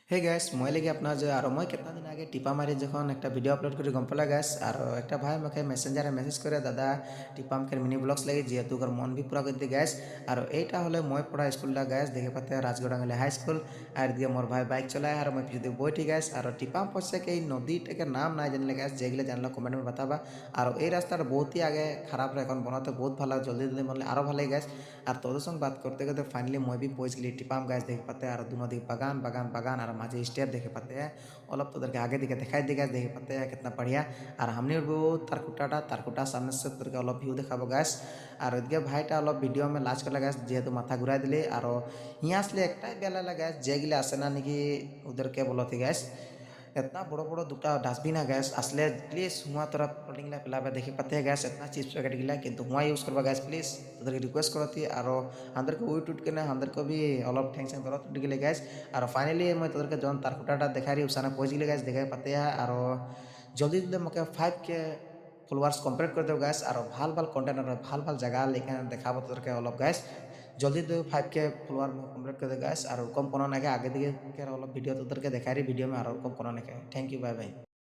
হে gas মই লাগি আপনার যে আর মই কেতনা দিন আগে টিপা মারি যখন একটা ভিডিও আপলোড করে গম পেলা গ্যাস আর একটা ভাই আমাকে মেসেঞ্জারে মেসেজ করে দাদা টিপামকের মিনি ব্লগস লাগে যেহেতু ওর মন ভি পুরা করে দিয়ে গ্যাস আর এইটা হলে মই পড়া স্কুলটা গ্যাস দেখে পাতে রাজগড়াঙ্গলে হাই স্কুল আর দিয়ে মোর ভাই বাইক চলায় আর মই পিছু বইটি গ্যাস আর টিপাম পড়ছে এই নদীটাকে নাম নাই জানলে গ্যাস যেগুলো জানলে কমেন্ট में बताबा আর এই রাস্তাটা বহুত হি আগে খারাপ এখন বনাতে বহুত ভালো জলদি জলদি বললে আরও ভালো গ্যাস আর তোদের সঙ্গে বাত করতে করতে ফাইনালি মই भी পৌঁছ গেলি টিপাম গাছ দেখে পাতে আর দুনো দিক বাগান বাগাन बागान और माझे स्टेप देखे पाते हैं অলপ তোদেরকে আগে দিকে দেখাই দিকে দেখে পাতে हैं कितना बढ़िया আর हमने वो तारकुटा सामने से তোদেরকে অলপ ভিউ দেখাবো গাছ আর ওইদিকে ভাইটা অলপ ভিডিও में লাজ করলে গাছ যেহেতু মাথা ঘুরাই দিলে আর হিয়া আসলে একটাই বেলা গাছ যেগুলি আসে না নাকি ওদেরকে বলতে গাছ इतना बड़ो बड़ो दुटा डस्टबिन है गैस असले प्लीज हुआ तरफ पटिंग ला पिला देखी पाते हैं गैस इतना चिप्स पैकेट गिला किंतु हुआ यूज करवा गैस प्लीज तो रिक्वेस्ट करती और अंदर को उठ के ना अंदर को भी अलग टेंशन करो टूट गए गैस और फाइनली मैं तो जन तारकुटा देखा रही उसाना पहुंच गए गैस देखा पाते हैं और जल्दी जल्दी मके 5 के फॉलोअर्स कम्प्लीट कर दो गैस और ভাল ভাল कन्टेंट और ভাল ভাল जगह लेकिन देखा তোদেরকে অলপ गैस जल्दी तो 5 के फॉलोअर में कम्प्लीट कर दे गैस और कम कोनो ना आगे दिखे के অলপ ভিডিও তোদেরকে দেখাই রি ভিডিও में और कम कोनो ना थैंक यू बाय बाय।